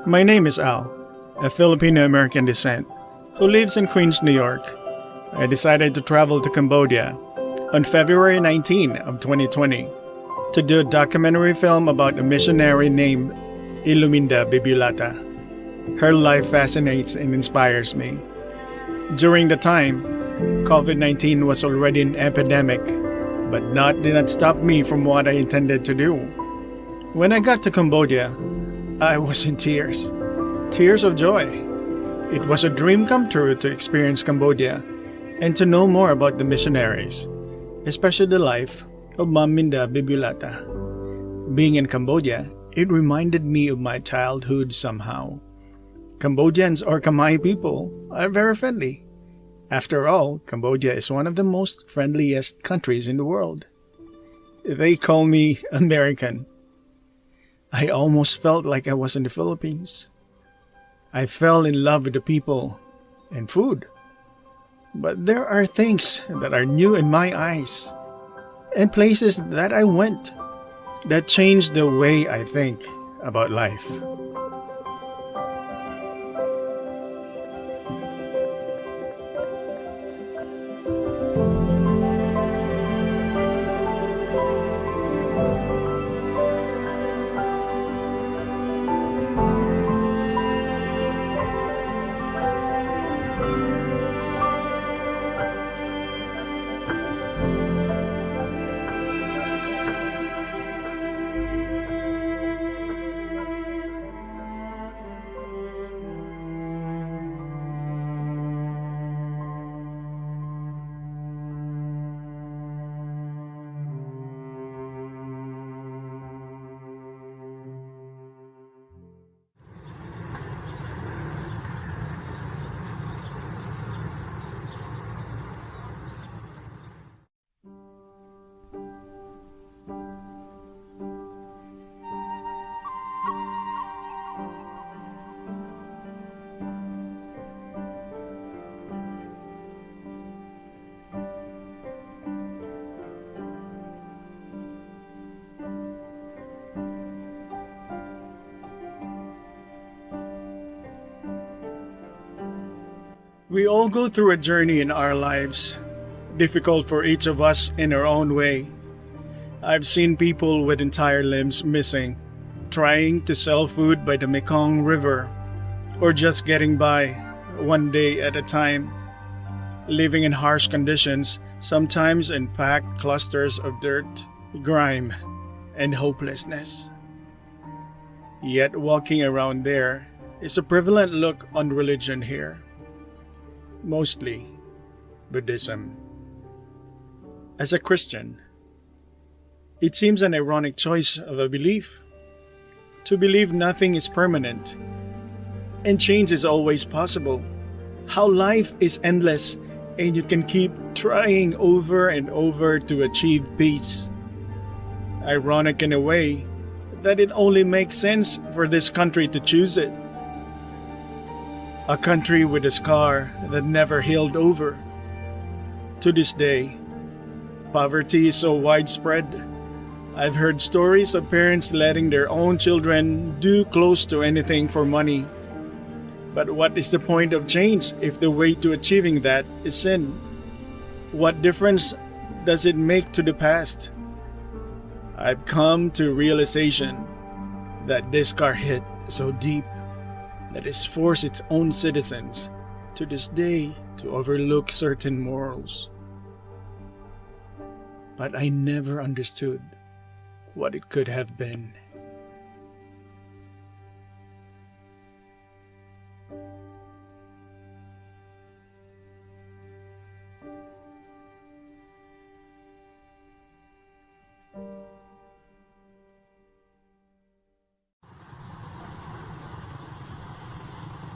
My name is Al, a Filipino-American descent who lives in Queens, New York. I decided to travel to Cambodia on February 19 of 2020 to do a documentary film about a missionary named Iluminda Bibulata. Her life fascinates and inspires me. During the time, COVID-19 was already an epidemic, but did not stop me from what I intended to do. When I got to Cambodia, I was in tears. Tears of joy. It was a dream come true to experience Cambodia and to know more about the missionaries, especially the life of Ma'am Minda Bibulata. Being in Cambodia, it reminded me of my childhood somehow. Cambodians or Khmer people are very friendly. After all, Cambodia is one of the most friendliest countries in the world. They call me American. I almost felt like I was in the Philippines. I fell in love with the people and food. But there are things that are new in my eyes and places that I went that changed the way I think about life. We all go through a journey in our lives, difficult for each of us in our own way. I've seen people with entire limbs missing, trying to sell food by the Mekong River, or just getting by one day at a time, living in harsh conditions, sometimes in packed clusters of dirt, grime, and hopelessness. Yet walking around there is a prevalent look on religion here. Mostly Buddhism. As a Christian, it seems an ironic choice of a belief. To believe nothing is permanent and change is always possible. How life is endless and you can keep trying over and over to achieve peace. Ironic in a way that it only makes sense for this country to choose it. A country with a scar that never healed over. To this day, poverty is so widespread. I've heard stories of parents letting their own children do close to anything for money. But what is the point of change if the way to achieving that is sin? What difference does it make to the past? I've come to realization that this scar hit so deep that it's forced its own citizens to this day to overlook certain morals. But I never understood what it could have been.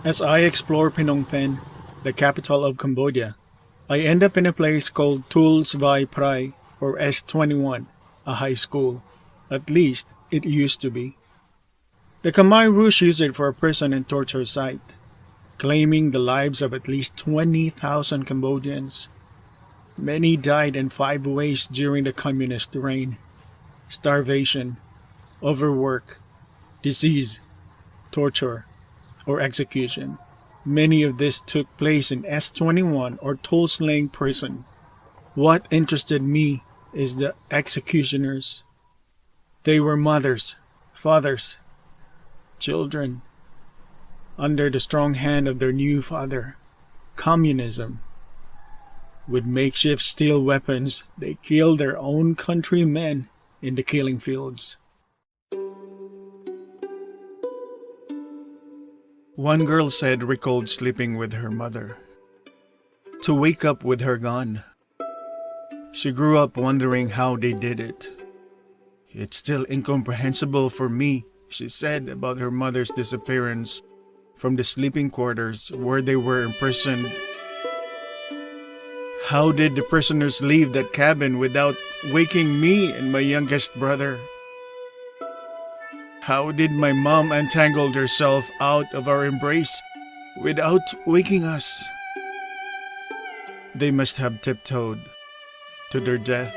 As I explore Phnom Penh, the capital of Cambodia, I end up in a place called Tuol Svai Prai, or S21, a high school. At least, it used to be. The Khmer Rouge used it for a prison and torture site, claiming the lives of at least 20,000 Cambodians. Many died in 5 ways during the communist reign: starvation, overwork, disease, torture, or execution. Many of this took place in S21 or toll slaying prison. What interested me is the executioners. They were mothers, fathers, children, under the strong hand of their new father, communism. With makeshift steel weapons, they killed their own countrymen in the killing fields. One girl said recalled sleeping with her mother, to wake up with her gone. She grew up wondering how they did it. It's still incomprehensible for me, she said about her mother's disappearance from the sleeping quarters where they were imprisoned. How did the prisoners leave that cabin without waking me and my youngest brother? How did my mom untangle herself out of our embrace without waking us? They must have tiptoed to their death.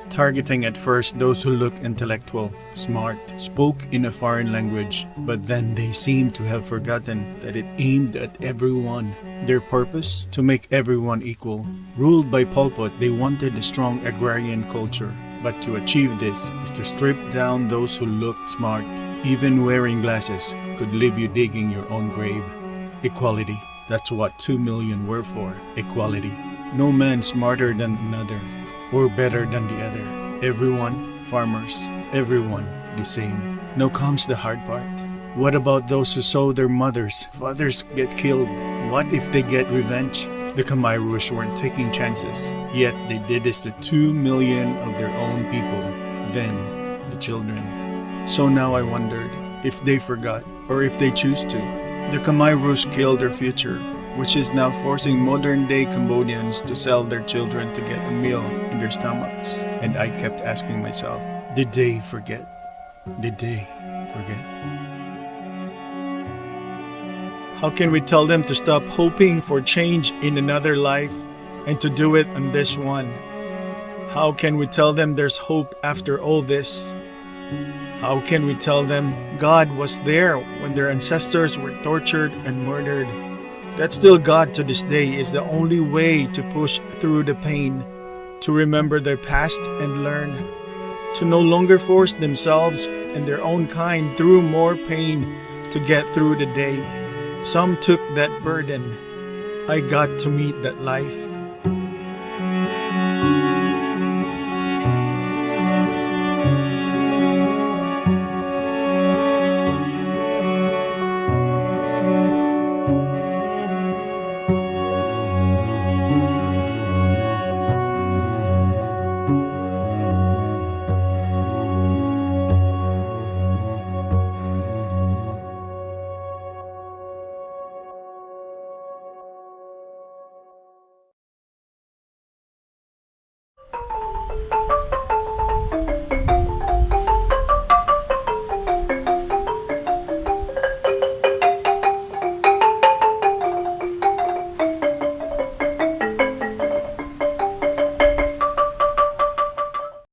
Targeting at first those who look intellectual, smart, spoke in a foreign language, but then they seemed to have forgotten that it aimed at everyone. Their purpose? To make everyone equal. Ruled by Pol Pot, they wanted a strong agrarian culture. But to achieve this is to strip down those who look smart. Even wearing glasses could leave you digging your own grave. Equality. That's what 2 million were for. Equality. No man smarter than another or better than the other. Everyone, farmers, everyone the same. Now comes the hard part. What about those who saw their mothers, fathers get killed? What if they get revenge? The Khmer Rouge weren't taking chances, yet they did this to 2 million of their own people, then the children. So now I wondered if they forgot or if they choose to. The Khmer Rouge killed their future, which is now forcing modern-day Cambodians to sell their children to get a meal in their stomachs. And I kept asking myself, did they forget? Did they forget? How can we tell them to stop hoping for change in another life and to do it on this one? How can we tell them there's hope after all this? How can we tell them God was there when their ancestors were tortured and murdered? That still God to this day is the only way to push through the pain, to remember their past and learn, to no longer force themselves and their own kind through more pain to get through the day. Some took that burden. I got to meet that life.